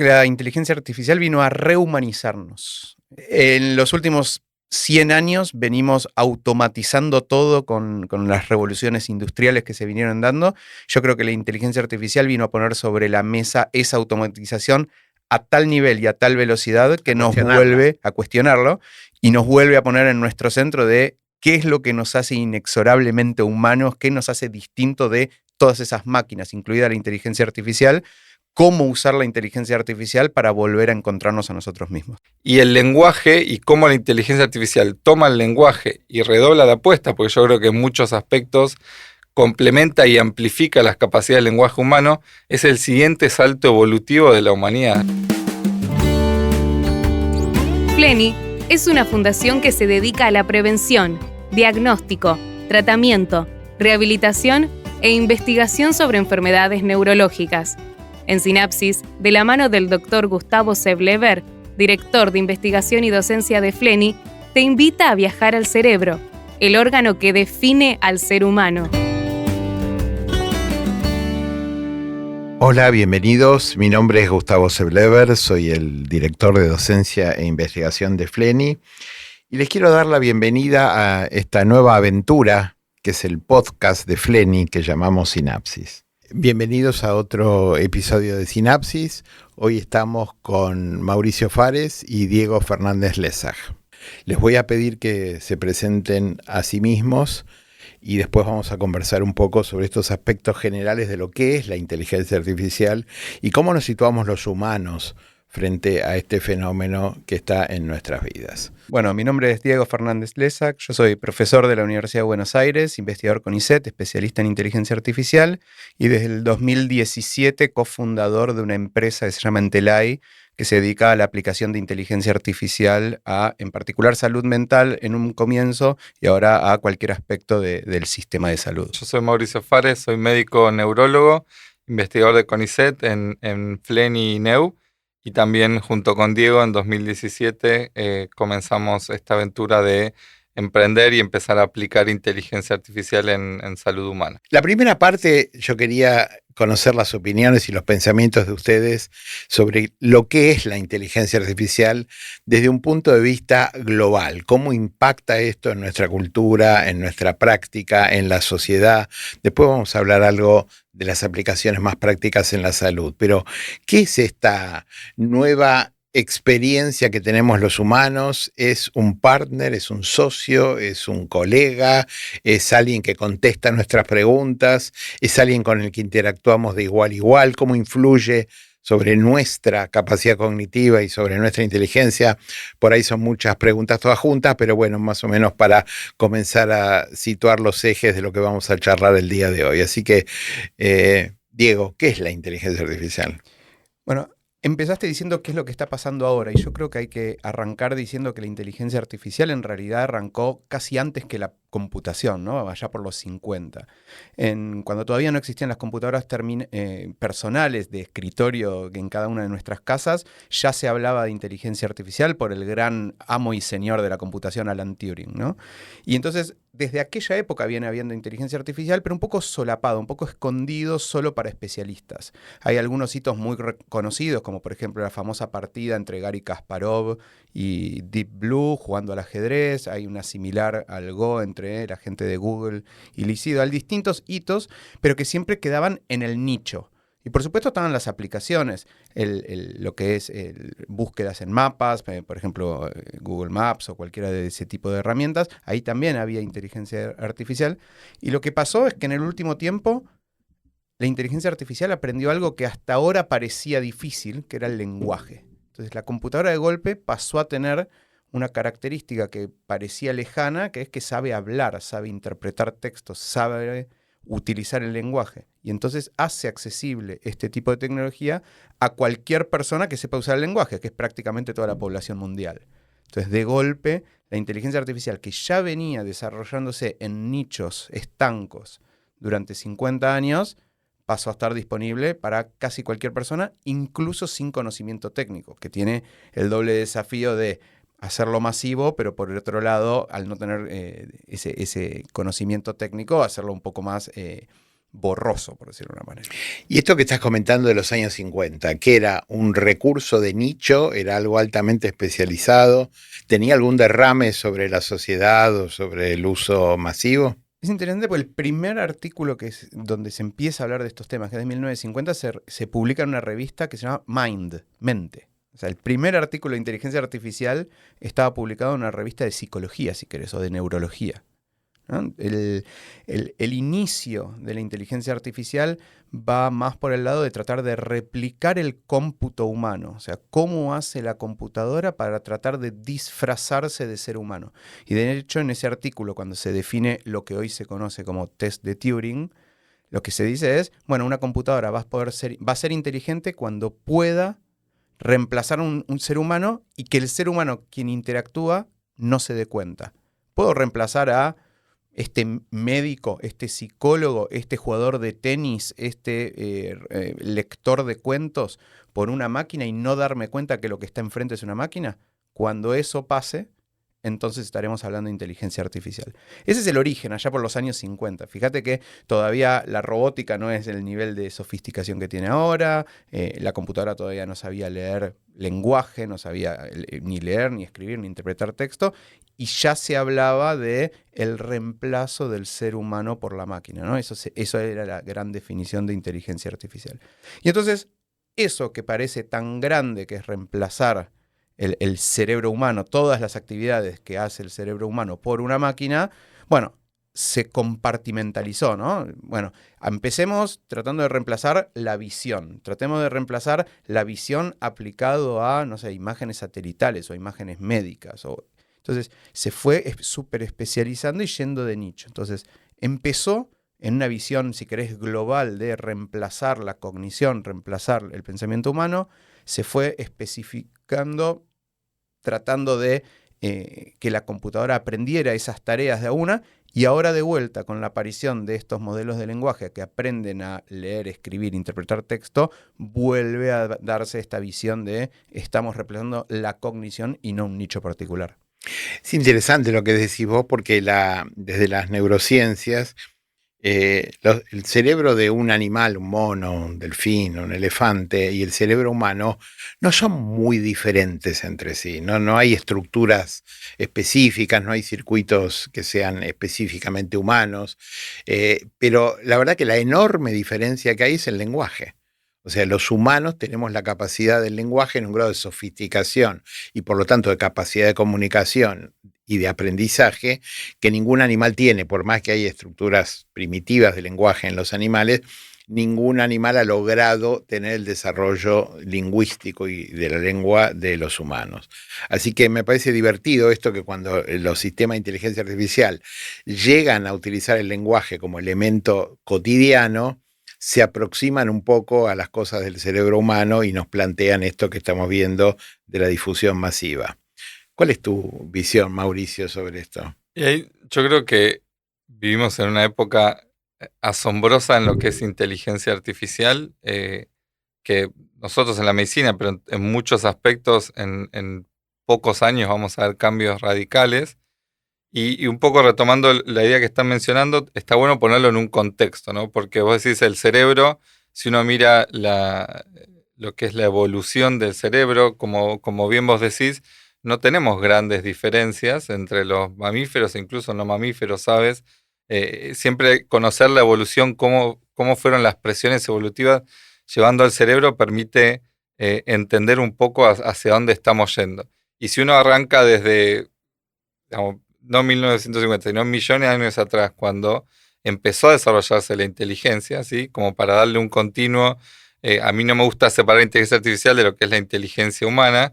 La inteligencia artificial vino a rehumanizarnos. En los últimos 100 años venimos automatizando todo con las revoluciones industriales que se vinieron dando. Yo creo que la inteligencia artificial vino a poner sobre la mesa esa automatización a tal nivel y a tal velocidad que nos vuelve a cuestionarlo y nos vuelve a poner en nuestro centro de qué es lo que nos hace inexorablemente humanos, qué nos hace distinto de todas esas máquinas, incluida la inteligencia artificial, cómo usar la inteligencia artificial para volver a encontrarnos a nosotros mismos. Y el lenguaje y cómo la inteligencia artificial toma el lenguaje y redobla la apuesta, porque yo creo que en muchos aspectos complementa y amplifica las capacidades del lenguaje humano, es el siguiente salto evolutivo de la humanidad. Flenny es una fundación que se dedica a la prevención, diagnóstico, tratamiento, rehabilitación e investigación sobre enfermedades neurológicas. En Sinapsis, de la mano del Dr. Gustavo Seblever, director de investigación y docencia de Flenny, te invita a viajar al cerebro, el órgano que define al ser humano. Hola, bienvenidos. Mi nombre es Gustavo Seblever, soy el director de docencia e investigación de Flenny y les quiero dar la bienvenida a esta nueva aventura que es el podcast de Flenny que llamamos Sinapsis. Bienvenidos a otro episodio de Sinapsis. Hoy estamos con Mauricio Fares y Diego Fernández Lezag. Les voy a pedir que se presenten a sí mismos y después vamos a conversar un poco sobre estos aspectos generales de lo que es la inteligencia artificial y cómo nos situamos los humanos frente a este fenómeno que está en nuestras vidas. Bueno, mi nombre es Diego Fernández Lezag, yo soy profesor de la Universidad de Buenos Aires, investigador CONICET, especialista en inteligencia artificial y desde el 2017 cofundador de una empresa que se llama Entelai, que se dedica a la aplicación de inteligencia artificial a, en particular, salud mental en un comienzo y ahora a cualquier aspecto del sistema de salud. Yo soy Mauricio Fares, soy médico neurólogo, investigador de CONICET en Flenny Neu. Y también junto con Diego en 2017 comenzamos esta aventura de emprender y empezar a aplicar inteligencia artificial en salud humana. La primera parte yo quería conocer las opiniones y los pensamientos de ustedes sobre lo que es la inteligencia artificial desde un punto de vista global. ¿Cómo impacta esto en nuestra cultura, en nuestra práctica, en la sociedad? Después vamos a hablar algo de las aplicaciones más prácticas en la salud. Pero, ¿qué es esta nueva experiencia que tenemos los humanos? ¿Es un partner, es un socio, es un colega, es alguien que contesta nuestras preguntas, es alguien con el que interactuamos de igual a igual? ¿Cómo influye sobre nuestra capacidad cognitiva y sobre nuestra inteligencia? Por ahí son muchas preguntas todas juntas, pero bueno, más o menos para comenzar a situar los ejes de lo que vamos a charlar el día de hoy. Así que, Diego, ¿qué es la inteligencia artificial? Bueno, empezaste diciendo qué es lo que está pasando ahora y yo creo que hay que arrancar diciendo que la inteligencia artificial en realidad arrancó casi antes que la computación, ¿no? Allá por los 50. Cuando todavía no existían las computadoras personales de escritorio en cada una de nuestras casas, ya se hablaba de inteligencia artificial por el gran amo y señor de la computación, Alan Turing, ¿no? Y entonces, desde aquella época viene habiendo inteligencia artificial, pero un poco solapado, un poco escondido solo para especialistas. Hay algunos hitos muy reconocidos, como por ejemplo la famosa partida entre Garry Kasparov y Deep Blue jugando al ajedrez. Hay una similar al Go entre la gente de Google y Lee Sedol. Distintos hitos, pero que siempre quedaban en el nicho. Y por supuesto estaban las aplicaciones, lo que es búsquedas en mapas, por ejemplo Google Maps o cualquiera de ese tipo de herramientas. Ahí también había inteligencia artificial. Y lo que pasó es que en el último tiempo la inteligencia artificial aprendió algo que hasta ahora parecía difícil, que era el lenguaje. Entonces la computadora de golpe pasó a tener una característica que parecía lejana, que es que sabe hablar, sabe interpretar textos, sabe utilizar el lenguaje. Y entonces hace accesible este tipo de tecnología a cualquier persona que sepa usar el lenguaje, que es prácticamente toda la población mundial. Entonces, de golpe, la inteligencia artificial, que ya venía desarrollándose en nichos estancos durante 50 años, pasó a estar disponible para casi cualquier persona, incluso sin conocimiento técnico, que tiene el doble desafío de hacerlo masivo, pero por el otro lado, al no tener ese conocimiento técnico, hacerlo un poco más borroso, por decirlo de una manera. Y esto que estás comentando de los años 50, ¿que era un recurso de nicho? ¿Era algo altamente especializado? ¿Tenía algún derrame sobre la sociedad o sobre el uso masivo? Es interesante porque el primer artículo donde se empieza a hablar de estos temas, que es de 1950, se publica en una revista que se llama Mind, Mente. O sea, el primer artículo de inteligencia artificial estaba publicado en una revista de psicología, si querés, o de neurología, ¿no? El inicio de la inteligencia artificial va más por el lado de tratar de replicar el cómputo humano, o sea, cómo hace la computadora para tratar de disfrazarse de ser humano. Y de hecho, en ese artículo, cuando se define lo que hoy se conoce como test de Turing, lo que se dice es, bueno, una computadora va a ser inteligente cuando pueda reemplazar un ser humano y que el ser humano quien interactúa no se dé cuenta. Puedo reemplazar a este médico, este psicólogo, este jugador de tenis, este lector de cuentos por una máquina y no darme cuenta que lo que está enfrente es una máquina. Cuando eso pase, entonces estaremos hablando de inteligencia artificial. Ese es el origen, allá por los años 50. Fíjate que todavía la robótica no es el nivel de sofisticación que tiene ahora, la computadora todavía no sabía leer lenguaje, no sabía ni leer, ni escribir, ni interpretar texto, y ya se hablaba de el reemplazo del ser humano por la máquina, ¿no? Eso era la gran definición de inteligencia artificial. Y entonces, eso que parece tan grande, que es reemplazar el cerebro humano, todas las actividades que hace el cerebro humano por una máquina, bueno, se compartimentalizó, ¿no? Bueno, empecemos tratando de reemplazar la visión. Tratemos de reemplazar la visión aplicado a, no sé, imágenes satelitales o imágenes médicas. Entonces, se fue súper especializando y yendo de nicho. Entonces, empezó en una visión, si querés, global de reemplazar la cognición, reemplazar el pensamiento humano, se fue especificando, tratando de que la computadora aprendiera esas tareas de a una, y ahora de vuelta con la aparición de estos modelos de lenguaje que aprenden a leer, escribir, interpretar texto, vuelve a darse esta visión de estamos reemplazando la cognición y no un nicho particular. Es interesante lo que decís vos porque desde las neurociencias el cerebro de un animal, un mono, un delfín, un elefante y el cerebro humano no son muy diferentes entre sí, no hay estructuras específicas, no hay circuitos que sean específicamente humanos, pero la verdad que la enorme diferencia que hay es el lenguaje. O sea, los humanos tenemos la capacidad del lenguaje en un grado de sofisticación y por lo tanto de capacidad de comunicación y de aprendizaje que ningún animal tiene, por más que hay estructuras primitivas de lenguaje en los animales, ningún animal ha logrado tener el desarrollo lingüístico y de la lengua de los humanos. Así que me parece divertido esto que cuando los sistemas de inteligencia artificial llegan a utilizar el lenguaje como elemento cotidiano, se aproximan un poco a las cosas del cerebro humano y nos plantean esto que estamos viendo de la difusión masiva. ¿Cuál es tu visión, Mauricio, sobre esto? Y ahí yo creo que vivimos en una época asombrosa en lo que es inteligencia artificial, que nosotros en la medicina, pero en muchos aspectos, en pocos años vamos a ver cambios radicales. Y un poco retomando la idea que están mencionando, está bueno ponerlo en un contexto, ¿no? Porque vos decís el cerebro, si uno mira lo que es la evolución del cerebro, como bien vos decís, no tenemos grandes diferencias entre los mamíferos e incluso no mamíferos, ¿sabes? Siempre conocer la evolución, cómo fueron las presiones evolutivas llevando al cerebro permite entender un poco hacia dónde estamos yendo. Y si uno arranca desde, digamos, no 1950, sino millones de años atrás, cuando empezó a desarrollarse la inteligencia, ¿sí? Como para darle un continuo. A mí no me gusta separar la inteligencia artificial de lo que es la inteligencia humana.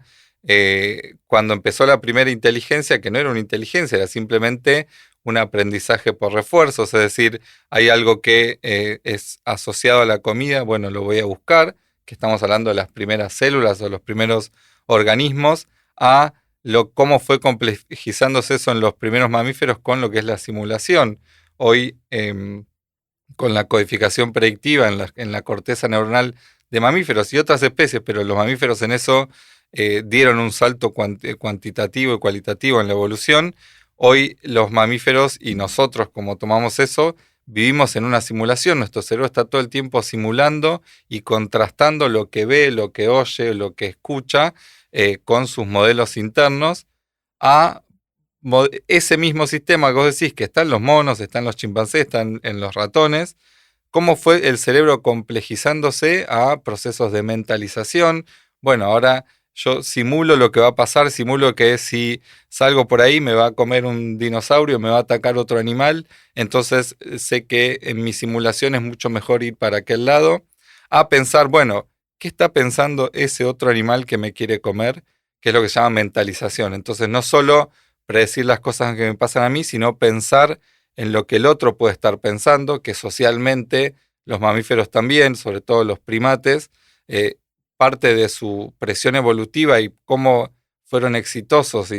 Cuando empezó la primera inteligencia, que no era una inteligencia, era simplemente un aprendizaje por refuerzos, es decir, hay algo que es asociado a la comida, bueno, lo voy a buscar, que estamos hablando de las primeras células o los primeros organismos, a cómo fue complejizándose eso en los primeros mamíferos con lo que es la simulación. Hoy, con la codificación predictiva en la corteza neuronal de mamíferos y otras especies, pero los mamíferos en eso dieron un salto cuantitativo y cualitativo en la evolución. Hoy los mamíferos y nosotros, como tomamos eso, vivimos en una simulación, nuestro cerebro está todo el tiempo simulando y contrastando lo que ve, lo que oye, lo que escucha con sus modelos internos a ese mismo sistema que vos decís que está en los monos, está en los chimpancés, está en los ratones. ¿Cómo fue el cerebro complejizándose a procesos de mentalización? Bueno, ahora yo simulo lo que va a pasar, simulo que si salgo por ahí me va a comer un dinosaurio, me va a atacar otro animal, entonces sé que en mi simulación es mucho mejor ir para aquel lado, a pensar, bueno, ¿qué está pensando ese otro animal que me quiere comer? Que es lo que se llama mentalización. Entonces no solo predecir las cosas que me pasan a mí, sino pensar en lo que el otro puede estar pensando, que socialmente los mamíferos también, sobre todo los primates, parte de su presión evolutiva y cómo fueron exitosos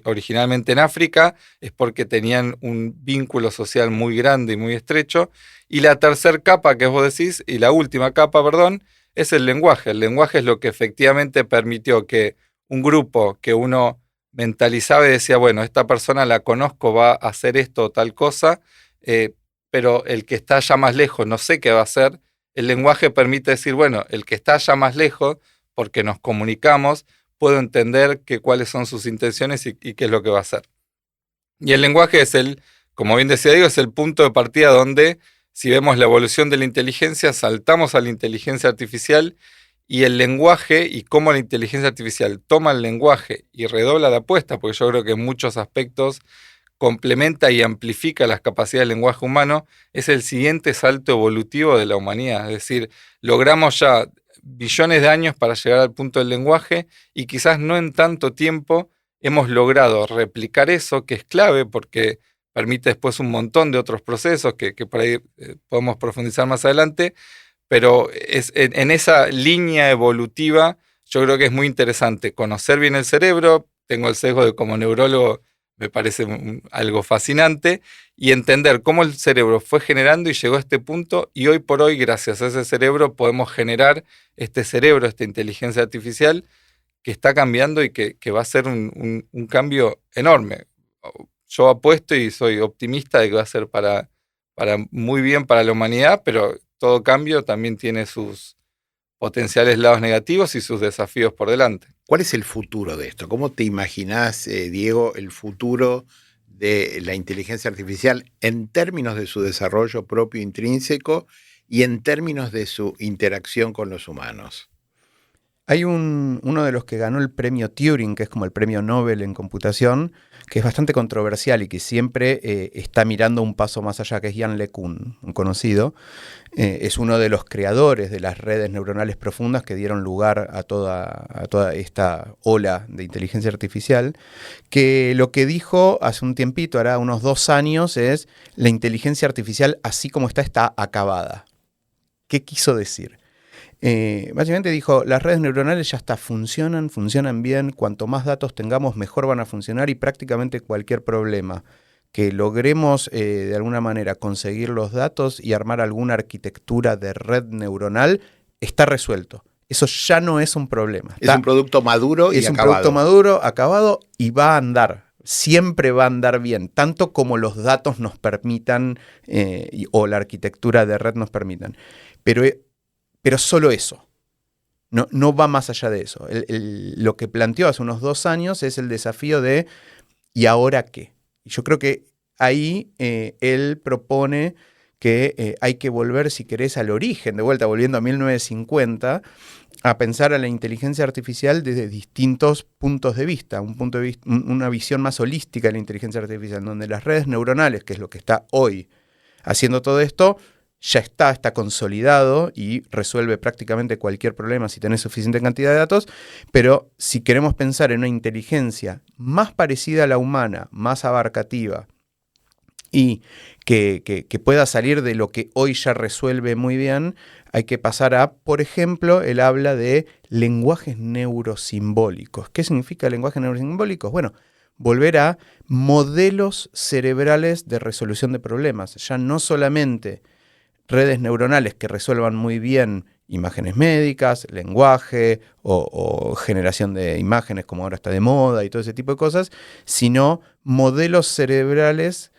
originalmente en África es porque tenían un vínculo social muy grande y muy estrecho. Y la tercera capa que vos decís, y la última capa, perdón, es el lenguaje. El lenguaje es lo que efectivamente permitió que un grupo que uno mentalizaba y decía, bueno, esta persona la conozco, va a hacer esto o tal cosa, pero el que está allá más lejos no sé qué va a hacer. El lenguaje permite decir, bueno, el que está allá más lejos, porque nos comunicamos, puedo entender cuáles son sus intenciones y qué es lo que va a hacer. Y el lenguaje es como bien decía Diego, es el punto de partida donde, si vemos la evolución de la inteligencia, saltamos a la inteligencia artificial y el lenguaje y cómo la inteligencia artificial toma el lenguaje y redobla la apuesta, porque yo creo que en muchos aspectos complementa y amplifica las capacidades del lenguaje humano, es el siguiente salto evolutivo de la humanidad. Es decir, logramos ya billones de años para llegar al punto del lenguaje y quizás no en tanto tiempo hemos logrado replicar eso, que es clave porque permite después un montón de otros procesos que por ahí podemos profundizar más adelante, pero en esa línea evolutiva yo creo que es muy interesante conocer bien el cerebro. Tengo el sesgo de como neurólogo, me parece algo fascinante, y entender cómo el cerebro fue generando y llegó a este punto, y hoy por hoy, gracias a ese cerebro, podemos generar este cerebro, esta inteligencia artificial, que está cambiando y que va a ser un cambio enorme. Yo apuesto y soy optimista de que va a ser para muy bien para la humanidad, pero todo cambio también tiene sus potenciales lados negativos y sus desafíos por delante. ¿Cuál es el futuro de esto? ¿Cómo te imaginás, Diego, el futuro de la inteligencia artificial en términos de su desarrollo propio intrínseco y en términos de su interacción con los humanos? Hay uno de los que ganó el premio Turing, que es como el premio Nobel en computación, que es bastante controversial y que siempre está mirando un paso más allá, que es Yann LeCun, un conocido. Es uno de los creadores de las redes neuronales profundas que dieron lugar a toda esta ola de inteligencia artificial, que lo que dijo hace un tiempito, hará unos 2 años, es: la inteligencia artificial así como está acabada. ¿Qué quiso decir? Básicamente dijo, las redes neuronales ya funcionan bien, cuanto más datos tengamos mejor van a funcionar y prácticamente cualquier problema que logremos de alguna manera conseguir los datos y armar alguna arquitectura de red neuronal está resuelto. Eso ya no es un problema. Es un producto maduro y acabado. Es un producto maduro, acabado y va a andar. Siempre va a andar bien, tanto como los datos nos permitan o la arquitectura de red nos permitan. Pero solo eso, no va más allá de eso. Lo que planteó hace unos 2 años es el desafío de ¿y ahora qué? Y yo creo que ahí él propone que hay que volver, si querés, al origen, de vuelta, volviendo a 1950, a pensar a la inteligencia artificial desde distintos puntos de vista, una visión más holística de la inteligencia artificial, donde las redes neuronales, que es lo que está hoy haciendo todo esto, ya está consolidado y resuelve prácticamente cualquier problema si tenés suficiente cantidad de datos, pero si queremos pensar en una inteligencia más parecida a la humana, más abarcativa y que pueda salir de lo que hoy ya resuelve muy bien, hay que pasar a, por ejemplo, él habla de lenguajes neurosimbólicos. ¿Qué significa lenguajes neurosimbólicos? Bueno, volver a modelos cerebrales de resolución de problemas, ya no solamente redes neuronales que resuelvan muy bien imágenes médicas, lenguaje o generación de imágenes como ahora está de moda y todo ese tipo de cosas, sino modelos cerebrales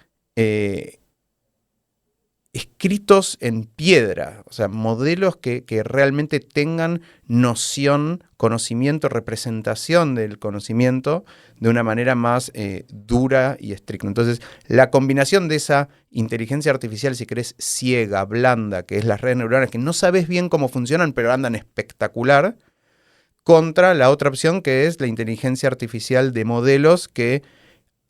escritos en piedra, o sea, modelos que realmente tengan noción, conocimiento, representación del conocimiento de una manera más dura y estricta. Entonces, la combinación de esa inteligencia artificial, si querés, ciega, blanda, que es las redes neuronales, que no sabes bien cómo funcionan, pero andan espectacular, contra la otra opción, que es la inteligencia artificial de modelos que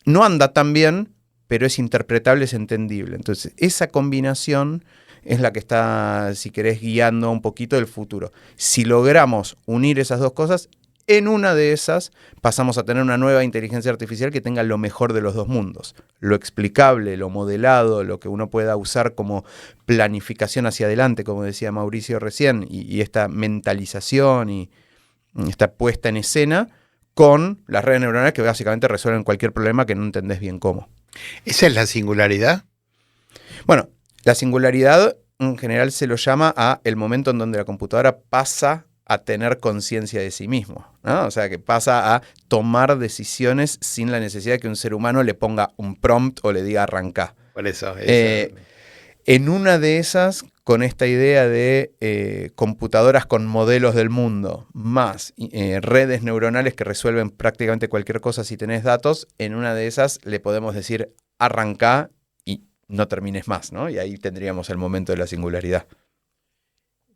no anda tan bien, pero es interpretable, es entendible. Entonces, esa combinación es la que está, si querés, guiando un poquito el futuro. Si logramos unir esas dos cosas, en una de esas pasamos a tener una nueva inteligencia artificial que tenga lo mejor de los dos mundos. Lo explicable, lo modelado, lo que uno pueda usar como planificación hacia adelante, como decía Mauricio recién, y esta mentalización y esta puesta en escena con las redes neuronales que básicamente resuelven cualquier problema que no entendés bien cómo. ¿Esa es la singularidad? Bueno, la singularidad en general se lo llama a el momento en donde la computadora pasa a tener conciencia de sí mismo, ¿no? O sea, que pasa a tomar decisiones sin la necesidad de que un ser humano le ponga un prompt o le diga arrancá. Por eso. En una de esas, con esta idea de computadoras con modelos del mundo, más redes neuronales que resuelven prácticamente cualquier cosa si tenés datos, en una de esas le podemos decir arrancá y no termines más, ¿no? Y ahí tendríamos el momento de la singularidad.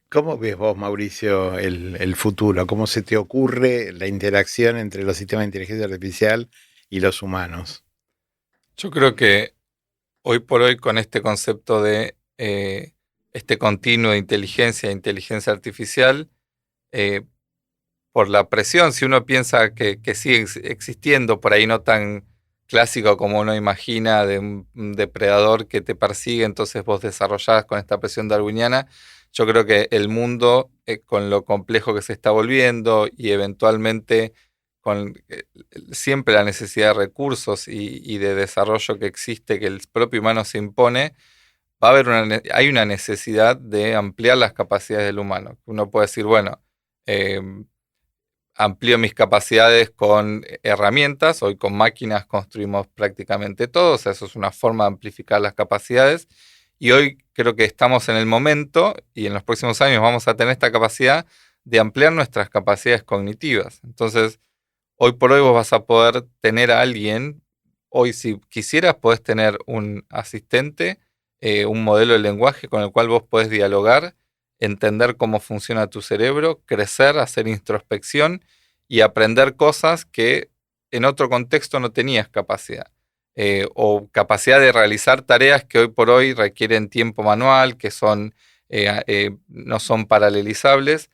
¿Cómo ves vos, Mauricio, el futuro? ¿Cómo se te ocurre la interacción entre los sistemas de inteligencia artificial y los humanos? Yo creo que hoy por hoy, con este concepto de este continuo de inteligencia e inteligencia artificial, por la presión, si uno piensa que sigue existiendo, por ahí no tan clásico como uno imagina, de un depredador que te persigue, entonces vos desarrollás con esta presión darwiniana. Yo creo que el mundo, con lo complejo que se está volviendo y eventualmente con siempre la necesidad de recursos y de desarrollo que existe, que el propio humano se impone, hay una necesidad de ampliar las capacidades del humano. Uno puede decir, bueno, amplío mis capacidades con herramientas, hoy con máquinas construimos prácticamente todo, o sea, eso es una forma de amplificar las capacidades, y hoy creo que estamos en el momento, y en los próximos años vamos a tener esta capacidad de ampliar nuestras capacidades cognitivas. Entonces, hoy por hoy vos vas a poder tener a alguien, hoy si quisieras podés tener un asistente, un modelo de lenguaje con el cual vos podés dialogar, entender cómo funciona tu cerebro, crecer, hacer introspección y aprender cosas que en otro contexto no tenías capacidad. O capacidad de realizar tareas que hoy por hoy requieren tiempo manual, que no son paralelizables.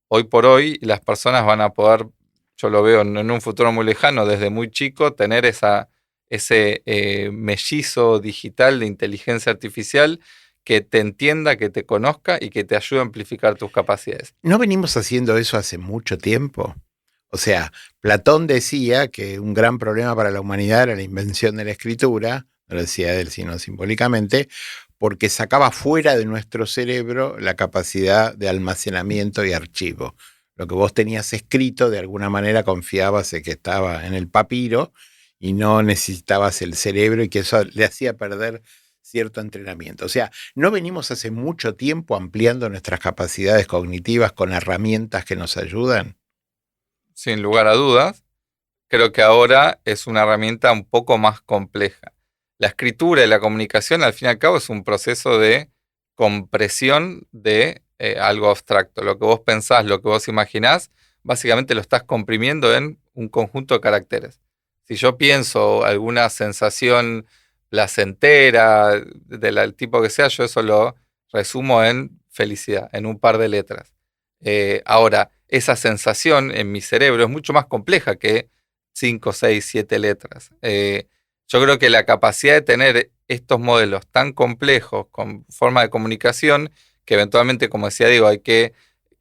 Hoy por hoy las personas van a poder, yo lo veo en un futuro muy lejano, desde muy chico, tener ese mellizo digital de inteligencia artificial que te entienda, que te conozca y que te ayude a amplificar tus capacidades. ¿No venimos haciendo eso hace mucho tiempo? O sea, Platón decía que un gran problema para la humanidad era la invención de la escritura, no lo decía él, sino simbólicamente, porque sacaba fuera de nuestro cerebro la capacidad de almacenamiento y archivo. Lo que vos tenías escrito, de alguna manera confiabas en que estaba en el papiro y no necesitabas el cerebro, y que eso le hacía perder cierto entrenamiento. O sea, ¿no venimos hace mucho tiempo ampliando nuestras capacidades cognitivas con herramientas que nos ayudan? Sin lugar a dudas, creo que ahora es una herramienta un poco más compleja. La escritura y la comunicación, al fin y al cabo, es un proceso de compresión de algo abstracto. Lo que vos pensás, lo que vos imaginás, básicamente lo estás comprimiendo en un conjunto de caracteres. Si yo pienso alguna sensación placentera, del tipo que sea, yo eso lo resumo en felicidad, en un par de letras. Ahora, esa sensación en mi cerebro es mucho más compleja que 5, 6, 7 letras. Yo creo que la capacidad de tener estos modelos tan complejos con forma de comunicación, que eventualmente, como decía Diego,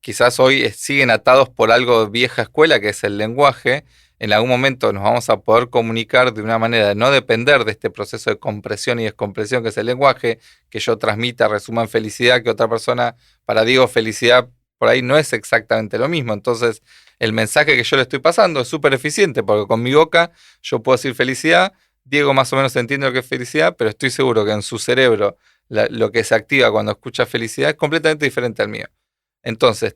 quizás hoy siguen atados por algo vieja escuela, que es el lenguaje. En algún momento nos vamos a poder comunicar de una manera de no depender de este proceso de compresión y descompresión que es el lenguaje, que yo transmita, resuma en felicidad, que otra persona, para Diego, felicidad por ahí no es exactamente lo mismo. Entonces, el mensaje que yo le estoy pasando es súper eficiente, porque con mi boca yo puedo decir felicidad, Diego más o menos entiende lo que es felicidad, pero estoy seguro que en su cerebro lo que se activa cuando escucha felicidad es completamente diferente al mío. Entonces,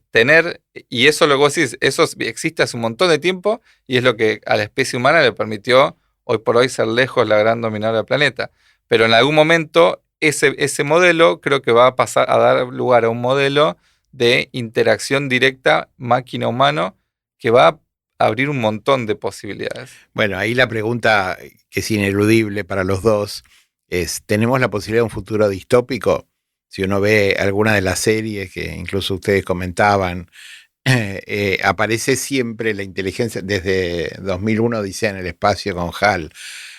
y eso lo que vos decís, eso existe hace un montón de tiempo y es lo que a la especie humana le permitió hoy por hoy ser lejos la gran dominadora del planeta. Pero en algún momento ese modelo creo que va a pasar a dar lugar a un modelo de interacción directa máquina-humano que va a abrir un montón de posibilidades. Bueno, ahí la pregunta que es ineludible para los dos es, ¿tenemos la posibilidad de un futuro distópico? Si uno ve alguna de las series que incluso ustedes comentaban, aparece siempre la inteligencia, desde 2001 Odisea en el espacio con HAL,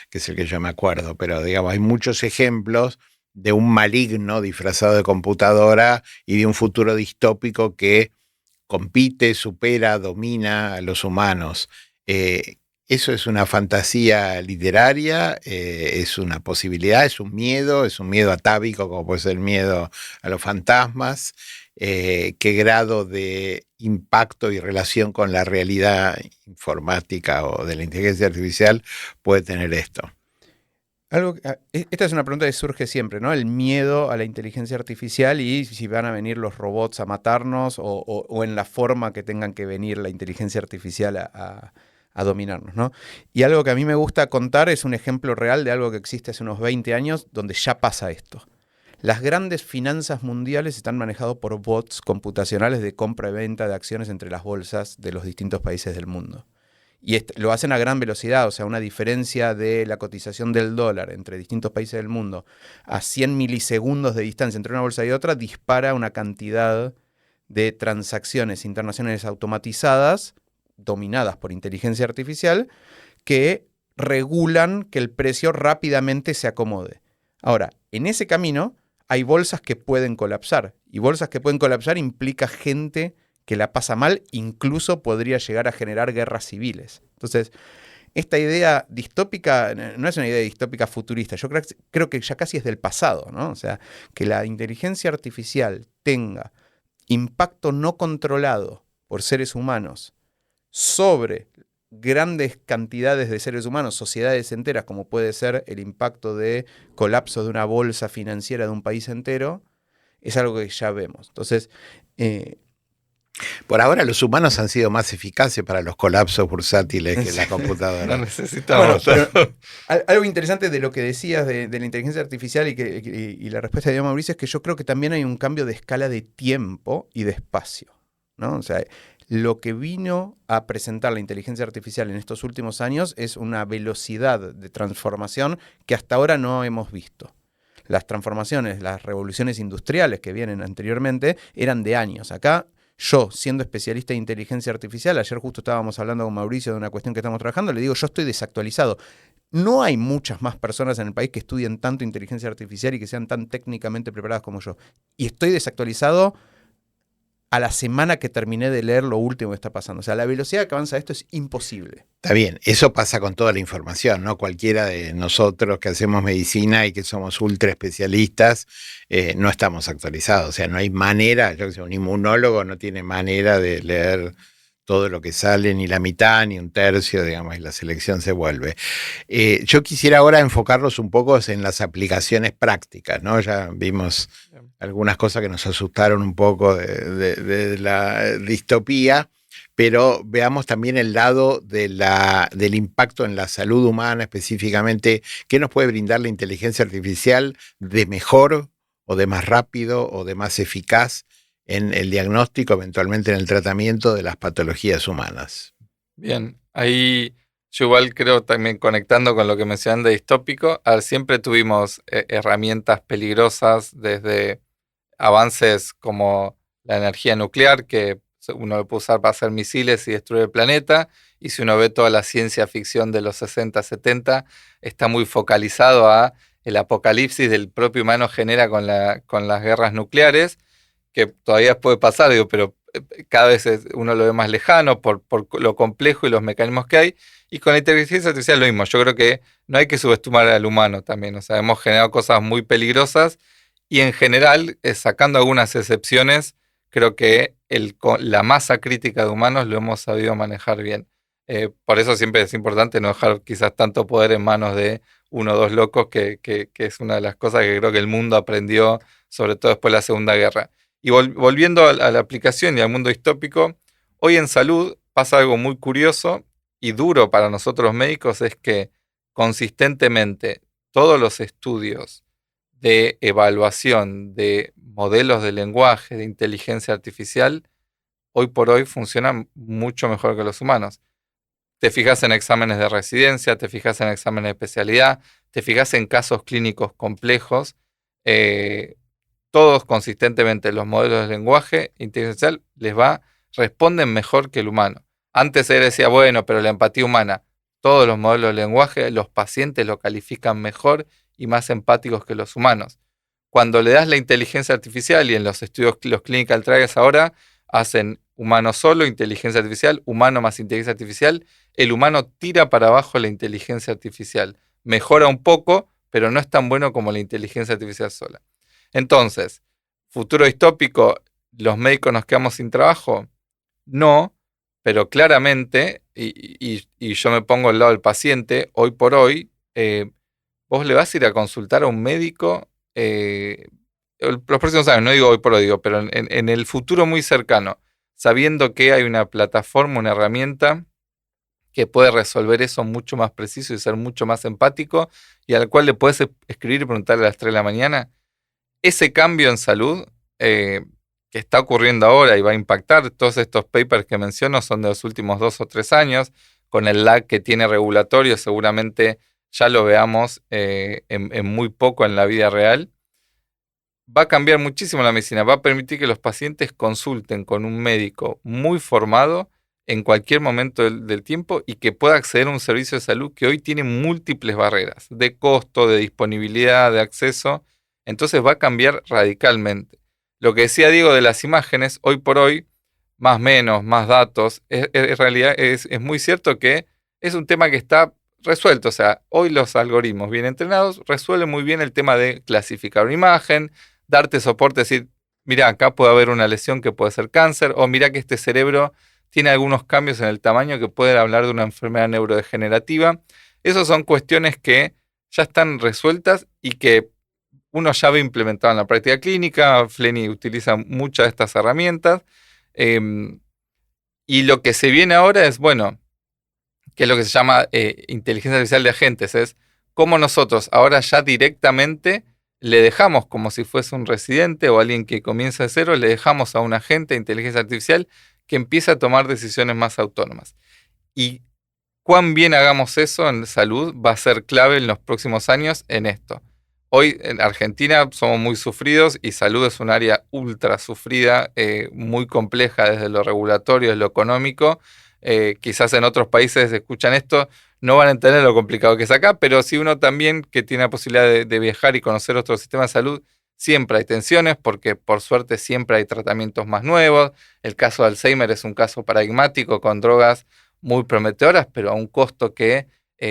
que es el que yo me acuerdo, pero digamos, hay muchos ejemplos de un maligno disfrazado de computadora y de un futuro distópico que compite, supera, domina a los humanos. ¿Eso es una fantasía literaria? ¿Es una posibilidad? ¿Es un miedo? ¿Es un miedo atávico como puede ser el miedo a los fantasmas? ¿Qué grado de impacto y relación con la realidad informática o de la inteligencia artificial puede tener esto? Esta es una pregunta que surge siempre, ¿no? El miedo a la inteligencia artificial y si van a venir los robots a matarnos o en la forma que tengan que venir la inteligencia artificial a dominarnos, ¿no? Y algo que a mí me gusta contar es un ejemplo real de algo que existe hace unos 20 años donde ya pasa esto. Las grandes finanzas mundiales están manejadas por bots computacionales de compra y venta de acciones entre las bolsas de los distintos países del mundo. Y lo hacen a gran velocidad, o sea, una diferencia de la cotización del dólar entre distintos países del mundo a 100 milisegundos de distancia entre una bolsa y otra dispara una cantidad de transacciones internacionales automatizadas, dominadas por inteligencia artificial, que regulan que el precio rápidamente se acomode. Ahora, en ese camino hay bolsas que pueden colapsar, y bolsas que pueden colapsar implica gente que la pasa mal, incluso podría llegar a generar guerras civiles. Entonces, esta idea distópica no es una idea distópica futurista, yo creo que ya casi es del pasado, ¿no? O sea, que la inteligencia artificial tenga impacto no controlado por seres humanos sobre grandes cantidades de seres humanos, sociedades enteras, como puede ser el impacto de colapso de una bolsa financiera de un país entero, es algo que ya vemos. Entonces, por ahora los humanos han sido más eficaces para los colapsos bursátiles que la computadora. No necesitamos. Bueno, pero algo interesante de lo que decías de la inteligencia artificial y la respuesta de Mauricio es que yo creo que también hay un cambio de escala de tiempo y de espacio, ¿no? O sea, lo que vino a presentar la inteligencia artificial en estos últimos años es una velocidad de transformación que hasta ahora no hemos visto. Las transformaciones, las revoluciones industriales que vienen anteriormente eran de años. Acá, yo, siendo especialista en inteligencia artificial, ayer justo estábamos hablando con Mauricio de una cuestión que estamos trabajando, le digo, yo estoy desactualizado. No hay muchas más personas en el país que estudien tanto inteligencia artificial y que sean tan técnicamente preparadas como yo. Y estoy desactualizado a la semana que terminé de leer lo último que está pasando. O sea, la velocidad que avanza esto es imposible. Está bien, eso pasa con toda la información, ¿no? Cualquiera de nosotros que hacemos medicina y que somos ultra especialistas, no estamos actualizados. O sea, no hay manera, yo que sé, un inmunólogo no tiene manera de leer todo lo que sale, ni la mitad, ni un tercio, digamos, y la selección se vuelve. Yo quisiera ahora enfocarlos un poco en las aplicaciones prácticas, ¿no? Ya vimos algunas cosas que nos asustaron un poco de la distopía, pero veamos también el lado del impacto en la salud humana específicamente. ¿Qué nos puede brindar la inteligencia artificial de mejor o de más rápido o de más eficaz en el diagnóstico, eventualmente en el tratamiento de las patologías humanas? Bien, ahí yo igual creo también conectando con lo que mencionan de distópico, siempre tuvimos herramientas peligrosas desde avances como la energía nuclear, que uno lo puede usar para hacer misiles y destruir el planeta, y si uno ve toda la ciencia ficción de los 60, 70, está muy focalizado a el apocalipsis del propio humano genera con las guerras nucleares, que todavía puede pasar, digo, pero cada vez uno lo ve más lejano por lo complejo y los mecanismos que hay, y con la inteligencia artificial lo mismo. Yo creo que no hay que subestimar al humano también, o sea, hemos generado cosas muy peligrosas, y en general, sacando algunas excepciones, creo que la masa crítica de humanos lo hemos sabido manejar bien. Por eso siempre es importante no dejar quizás tanto poder en manos de uno o dos locos, que es una de las cosas que creo que el mundo aprendió, sobre todo después de la Segunda Guerra. Y volviendo a la aplicación y al mundo distópico, hoy en salud pasa algo muy curioso y duro para nosotros médicos, es que consistentemente todos los estudios de evaluación de modelos de lenguaje, de inteligencia artificial, hoy por hoy funcionan mucho mejor que los humanos. Te fijas en exámenes de residencia, te fijas en exámenes de especialidad, te fijas en casos clínicos complejos, todos consistentemente los modelos de lenguaje inteligencia artificial responden mejor que el humano. Antes se decía, bueno, pero la empatía humana, todos los modelos de lenguaje, los pacientes lo califican mejor y más empáticos que los humanos. Cuando le das la inteligencia artificial, y en los estudios, los clinical trials ahora, hacen humano solo, inteligencia artificial, humano más inteligencia artificial, el humano tira para abajo la inteligencia artificial. Mejora un poco, pero no es tan bueno como la inteligencia artificial sola. Entonces, futuro distópico, ¿los médicos nos quedamos sin trabajo? No, pero claramente, y yo me pongo al lado del paciente, hoy por hoy, vos le vas a ir a consultar a un médico los próximos años, no digo hoy por hoy, digo, pero en el futuro muy cercano, sabiendo que hay una plataforma, una herramienta que puede resolver eso mucho más preciso y ser mucho más empático, y al cual le puedes escribir y preguntarle a las 3 de la mañana. Ese cambio en salud que está ocurriendo ahora y va a impactar, todos estos papers que menciono son de los últimos 2 o 3 años, con el lag que tiene regulatorio, seguramente ya lo veamos en muy poco en la vida real. Va a cambiar muchísimo la medicina, va a permitir que los pacientes consulten con un médico muy formado en cualquier momento del tiempo y que pueda acceder a un servicio de salud que hoy tiene múltiples barreras de costo, de disponibilidad, de acceso. Entonces va a cambiar radicalmente. Lo que decía Diego de las imágenes, hoy por hoy, más menos, más datos, en realidad es muy cierto que es un tema que está resuelto. O sea, hoy los algoritmos bien entrenados resuelven muy bien el tema de clasificar una imagen, darte soporte, decir, mira, acá puede haber una lesión que puede ser cáncer, o mira que este cerebro tiene algunos cambios en el tamaño que pueden hablar de una enfermedad neurodegenerativa. Esas son cuestiones que ya están resueltas y que uno ya ve implementado en la práctica clínica. Flenny utiliza muchas de estas herramientas. Y lo que se viene ahora es, bueno, que es lo que se llama inteligencia artificial de agentes, es cómo nosotros ahora ya directamente le dejamos, como si fuese un residente o alguien que comienza de cero, le dejamos a un agente de inteligencia artificial que empieza a tomar decisiones más autónomas. Y cuán bien hagamos eso en salud va a ser clave en los próximos años en esto. Hoy en Argentina somos muy sufridos y salud es un área ultra sufrida, muy compleja desde lo regulatorio, desde lo económico. Quizás en otros países escuchan esto, no van a entender lo complicado que es acá, pero si uno también que tiene la posibilidad de viajar y conocer otros sistemas de salud, siempre hay tensiones porque por suerte siempre hay tratamientos más nuevos. El caso de Alzheimer es un caso paradigmático con drogas muy prometedoras, pero a un costo que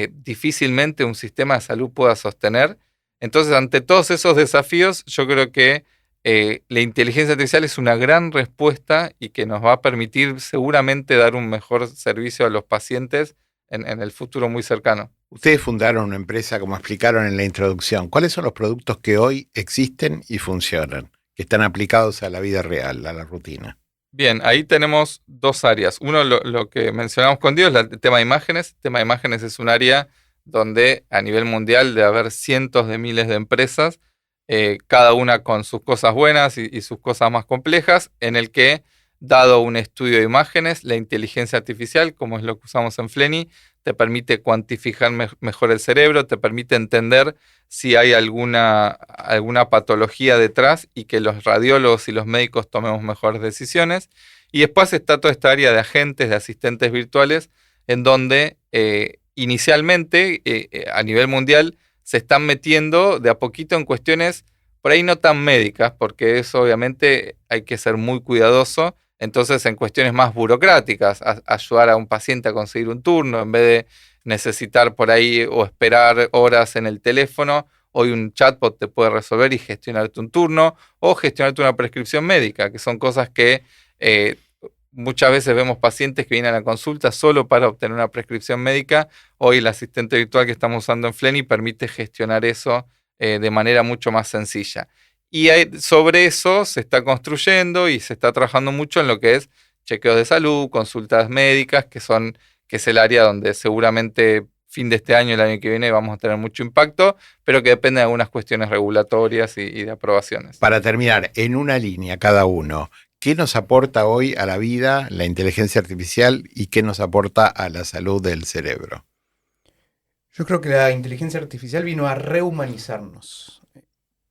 difícilmente un sistema de salud pueda sostener. Entonces, ante todos esos desafíos, yo creo que la inteligencia artificial es una gran respuesta y que nos va a permitir seguramente dar un mejor servicio a los pacientes en el futuro muy cercano. Ustedes fundaron una empresa, como explicaron en la introducción. ¿Cuáles son los productos que hoy existen y funcionan, que están aplicados a la vida real, a la rutina? Bien, ahí tenemos dos áreas. Uno, lo que mencionamos con Dios, el tema de imágenes. El tema de imágenes es un área donde a nivel mundial debe haber cientos de miles de empresas, cada una con sus cosas buenas y sus cosas más complejas, en el que, dado un estudio de imágenes, la inteligencia artificial, como es lo que usamos en Flenny, te permite cuantificar mejor el cerebro, te permite entender si hay alguna patología detrás y que los radiólogos y los médicos tomemos mejores decisiones. Y después está toda esta área de agentes, de asistentes virtuales, en donde inicialmente a nivel mundial se están metiendo de a poquito en cuestiones por ahí no tan médicas, porque eso obviamente hay que ser muy cuidadoso. Entonces, en cuestiones más burocráticas, ayudar a un paciente a conseguir un turno, en vez de necesitar por ahí o esperar horas en el teléfono, hoy un chatbot te puede resolver y gestionarte un turno o gestionarte una prescripción médica, que son cosas que muchas veces vemos pacientes que vienen a la consulta solo para obtener una prescripción médica. Hoy el asistente virtual que estamos usando en Fleni permite gestionar eso de manera mucho más sencilla. Y sobre eso se está construyendo y se está trabajando mucho en lo que es chequeos de salud, consultas médicas, que es el área donde seguramente fin de este año, el año que viene, vamos a tener mucho impacto, pero que depende de algunas cuestiones regulatorias y de aprobaciones. Para terminar, en una línea cada uno, ¿qué nos aporta hoy a la vida la inteligencia artificial y qué nos aporta a la salud del cerebro? Yo creo que la inteligencia artificial vino a rehumanizarnos.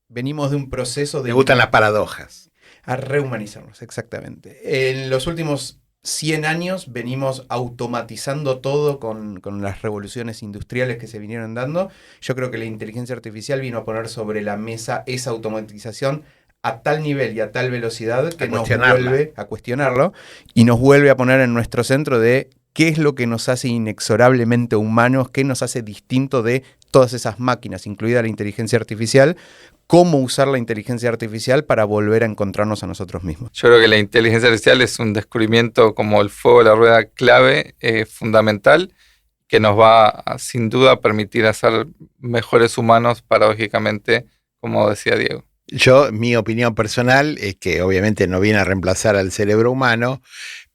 Venimos de un proceso de... Me gustan las paradojas. A rehumanizarnos, exactamente. En los últimos 100 años venimos automatizando todo con las revoluciones industriales que se vinieron dando. Yo creo que la inteligencia artificial vino a poner sobre la mesa esa automatización a tal nivel y a tal velocidad que nos vuelve a cuestionarlo y nos vuelve a poner en nuestro centro de qué es lo que nos hace inexorablemente humanos, qué nos hace distinto de todas esas máquinas, incluida la inteligencia artificial, cómo usar la inteligencia artificial para volver a encontrarnos a nosotros mismos. Yo creo que la inteligencia artificial es un descubrimiento como el fuego de la rueda clave, fundamental, que nos va sin duda a permitir hacer mejores humanos paradójicamente, como decía Diego. Mi opinión personal es que obviamente no viene a reemplazar al cerebro humano,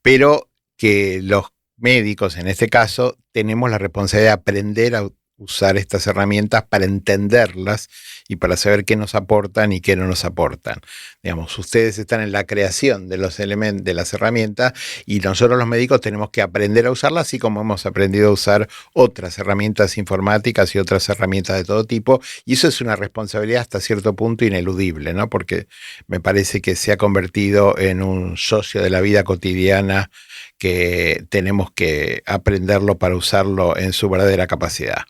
pero que los médicos, en este caso, tenemos la responsabilidad de aprender a usar estas herramientas para entenderlas y para saber qué nos aportan y qué no nos aportan. Digamos, ustedes están en la creación de los elementos, de las herramientas, y nosotros los médicos tenemos que aprender a usarlas, así como hemos aprendido a usar otras herramientas informáticas y otras herramientas de todo tipo, y eso es una responsabilidad hasta cierto punto ineludible, ¿no? Porque me parece que se ha convertido en un socio de la vida cotidiana que tenemos que aprenderlo para usarlo en su verdadera capacidad.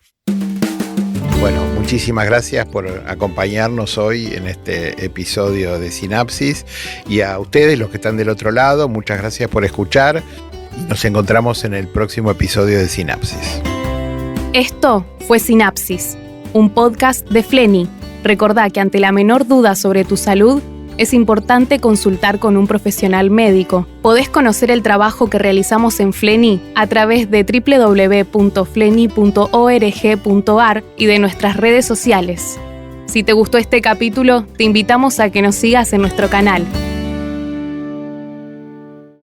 Bueno, muchísimas gracias por acompañarnos hoy en este episodio de Sinapsis, y a ustedes, los que están del otro lado, muchas gracias por escuchar y nos encontramos en el próximo episodio de Sinapsis. Esto fue Sinapsis, un podcast de Fleni. Recordá que ante la menor duda sobre tu salud, es importante consultar con un profesional médico. Podés conocer el trabajo que realizamos en Fleni a través de www.fleni.org.ar y de nuestras redes sociales. Si te gustó este capítulo, te invitamos a que nos sigas en nuestro canal.